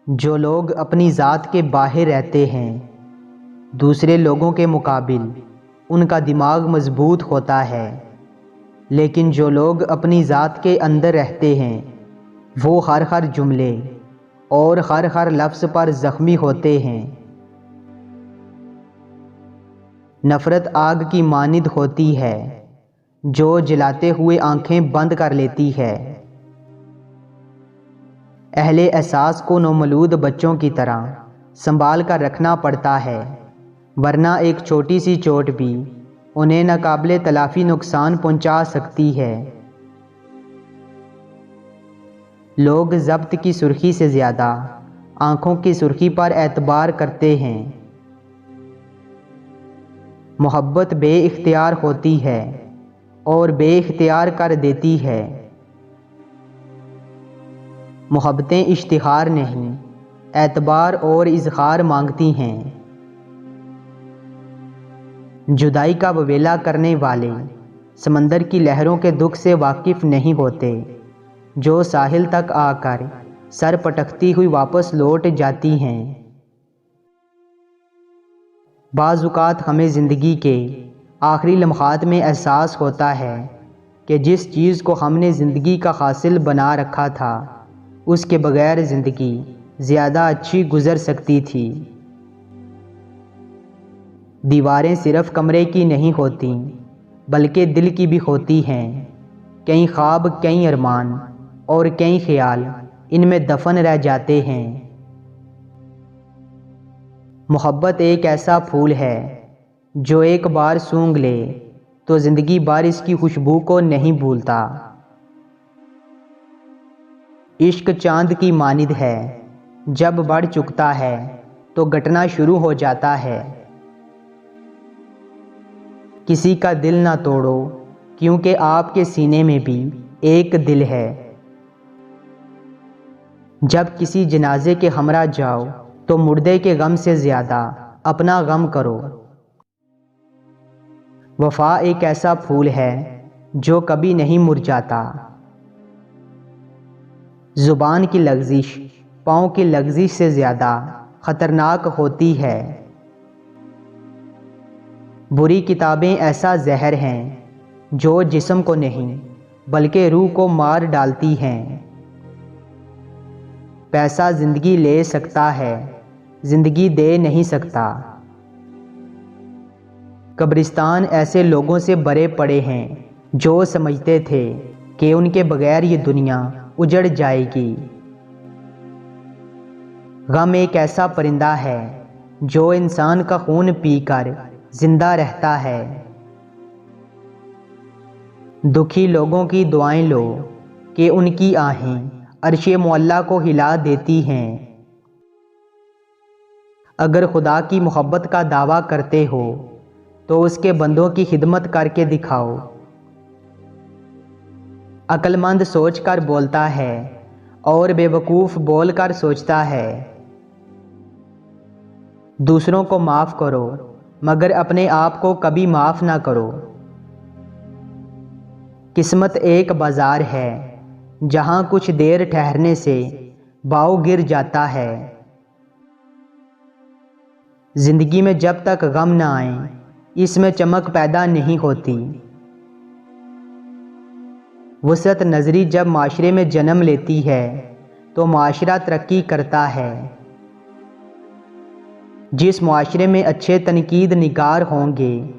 جو لوگ اپنی ذات کے باہر رہتے ہیں دوسرے لوگوں کے مقابل ان کا دماغ مضبوط ہوتا ہے، لیکن جو لوگ اپنی ذات کے اندر رہتے ہیں وہ ہر جملے اور ہر لفظ پر زخمی ہوتے ہیں۔ نفرت آگ کی مانند ہوتی ہے جو جلاتے ہوئے آنکھیں بند کر لیتی ہے۔ اہل احساس کو نومولود بچوں کی طرح سنبھال کر رکھنا پڑتا ہے، ورنہ ایک چھوٹی سی چوٹ بھی انہیں ناقابل تلافی نقصان پہنچا سکتی ہے۔ لوگ ضبط کی سرخی سے زیادہ آنکھوں کی سرخی پر اعتبار کرتے ہیں۔ محبت بے اختیار ہوتی ہے اور بے اختیار کر دیتی ہے۔ محبتیں اشتہار نہیں، اعتبار اور اظہار مانگتی ہیں۔ جدائی کا وویلا کرنے والے سمندر کی لہروں کے دکھ سے واقف نہیں ہوتے، جو ساحل تک آ کر سر پٹکتی ہوئی واپس لوٹ جاتی ہیں۔ بعض اوقات ہمیں زندگی کے آخری لمحات میں احساس ہوتا ہے کہ جس چیز کو ہم نے زندگی کا حاصل بنا رکھا تھا اس کے بغیر زندگی زیادہ اچھی گزر سکتی تھی۔ دیواریں صرف کمرے کی نہیں ہوتیں بلکہ دل کی بھی ہوتی ہیں۔ کئی خواب، کئی ارمان اور کئی خیال ان میں دفن رہ جاتے ہیں۔ محبت ایک ایسا پھول ہے جو ایک بار سونگھ لے تو زندگی بھر اس کی خوشبو کو نہیں بھولتا۔ عشق چاند کی مانند ہے، جب بڑھ چکتا ہے تو گھٹنا شروع ہو جاتا ہے۔ کسی کا دل نہ توڑو کیونکہ آپ کے سینے میں بھی ایک دل ہے۔ جب کسی جنازے کے ہمراہ جاؤ تو مردے کے غم سے زیادہ اپنا غم کرو۔ وفا ایک ایسا پھول ہے جو کبھی نہیں مرجھاتا۔ زبان کی لغزش پاؤں کی لغزش سے زیادہ خطرناک ہوتی ہے۔ بری کتابیں ایسا زہر ہیں جو جسم کو نہیں بلکہ روح کو مار ڈالتی ہیں۔ پیسہ زندگی لے سکتا ہے، زندگی دے نہیں سکتا۔ قبرستان ایسے لوگوں سے بھرے پڑے ہیں جو سمجھتے تھے کہ ان کے بغیر یہ دنیا اجڑ جائے گی۔ غم ایک ایسا پرندہ ہے جو انسان کا خون پی کر زندہ رہتا ہے۔ دکھی لوگوں کی دعائیں لو کہ ان کی آہیں عرش معلیٰ کو ہلا دیتی ہیں۔ اگر خدا کی محبت کا دعویٰ کرتے ہو تو اس کے بندوں کی خدمت کر کے دکھاؤ۔ عقل مند سوچ کر بولتا ہے اور بے وقوف بول کر سوچتا ہے۔ دوسروں کو معاف کرو مگر اپنے آپ کو کبھی معاف نہ کرو۔ قسمت ایک بازار ہے جہاں کچھ دیر ٹھہرنے سے بھاؤ گر جاتا ہے۔ زندگی میں جب تک غم نہ آئیں اس میں چمک پیدا نہیں ہوتی۔ وسعت نظری جب معاشرے میں جنم لیتی ہے تو معاشرہ ترقی کرتا ہے۔ جس معاشرے میں اچھے تنقید نگار ہوں گے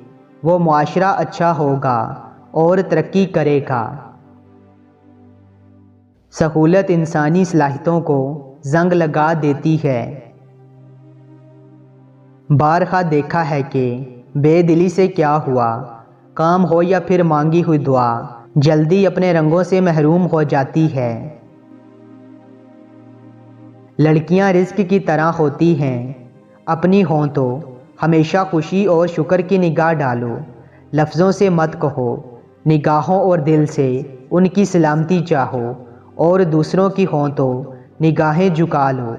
وہ معاشرہ اچھا ہوگا اور ترقی کرے گا۔ سہولت انسانی صلاحیتوں کو زنگ لگا دیتی ہے۔ بارہا دیکھا ہے کہ بے دلی سے کیا ہوا، کام ہو یا پھر مانگی ہوئی دعا جلدی اپنے رنگوں سے محروم ہو جاتی ہے۔ لڑکیاں رزق کی طرح ہوتی ہیں، اپنی ہوں تو ہمیشہ خوشی اور شکر کی نگاہ ڈالو، لفظوں سے مت کہو، نگاہوں اور دل سے ان کی سلامتی چاہو، اور دوسروں کی ہوں تو نگاہیں جھکا لو۔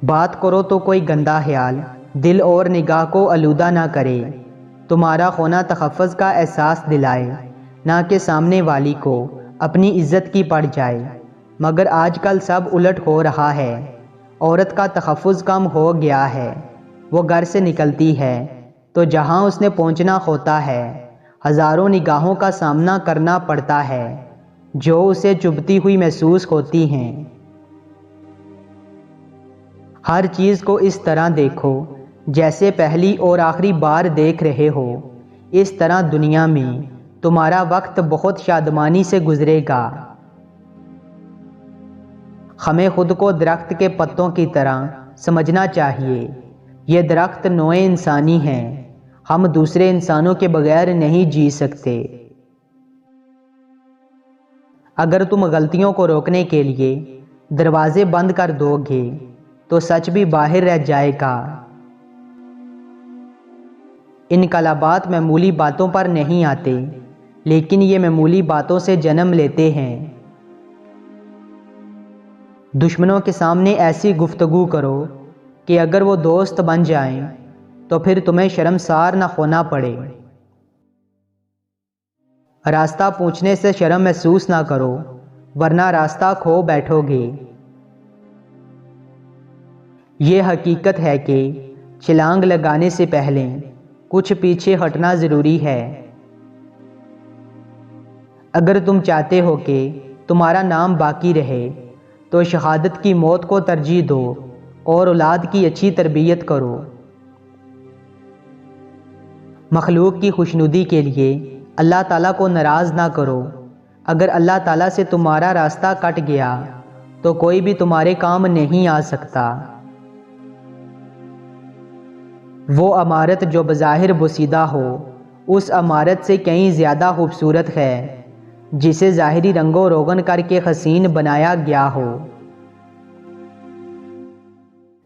بات کرو تو کوئی گندا خیال دل اور نگاہ کو آلودہ نہ کرے، تمہارا ہونا تحفظ کا احساس دلائے، نہ کہ سامنے والی کو اپنی عزت کی پڑ جائے۔ مگر آج کل سب الٹ ہو رہا ہے۔ عورت کا تحفظ کم ہو گیا ہے۔ وہ گھر سے نکلتی ہے تو جہاں اس نے پہنچنا ہوتا ہے ہزاروں نگاہوں کا سامنا کرنا پڑتا ہے جو اسے چبھتی ہوئی محسوس ہوتی ہیں۔ ہر چیز کو اس طرح دیکھو جیسے پہلی اور آخری بار دیکھ رہے ہو۔ اس طرح دنیا میں تمہارا وقت بہت شادمانی سے گزرے گا۔ ہمیں خود کو درخت کے پتوں کی طرح سمجھنا چاہیے۔ یہ درخت نوع انسانی ہیں۔ ہم دوسرے انسانوں کے بغیر نہیں جی سکتے۔ اگر تم غلطیوں کو روکنے کے لیے دروازے بند کر دو گے تو سچ بھی باہر رہ جائے گا۔ انقلابات معمولی باتوں پر نہیں آتے، لیکن یہ معمولی باتوں سے جنم لیتے ہیں۔ دشمنوں کے سامنے ایسی گفتگو کرو کہ اگر وہ دوست بن جائیں تو پھر تمہیں شرمسار نہ ہونا پڑے۔ راستہ پوچھنے سے شرم محسوس نہ کرو ورنہ راستہ کھو بیٹھو گے۔ یہ حقیقت ہے کہ چھلانگ لگانے سے پہلے کچھ پیچھے ہٹنا ضروری ہے۔ اگر تم چاہتے ہو کہ تمہارا نام باقی رہے تو شہادت کی موت کو ترجیح دو اور اولاد کی اچھی تربیت کرو۔ مخلوق کی خوشنودی کے لیے اللہ تعالیٰ کو ناراض نہ کرو۔ اگر اللہ تعالیٰ سے تمہارا راستہ کٹ گیا تو کوئی بھی تمہارے کام نہیں آ سکتا۔ وہ عمارت جو بظاہر بوسیدہ ہو اس عمارت سے کہیں زیادہ خوبصورت ہے جسے ظاہری رنگ و روغن کر کے حسین بنایا گیا ہو۔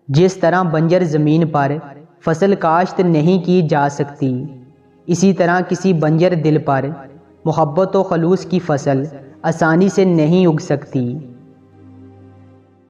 جس طرح بنجر زمین پر فصل کاشت نہیں کی جا سکتی، اسی طرح کسی بنجر دل پر محبت و خلوص کی فصل آسانی سے نہیں اگ سکتی۔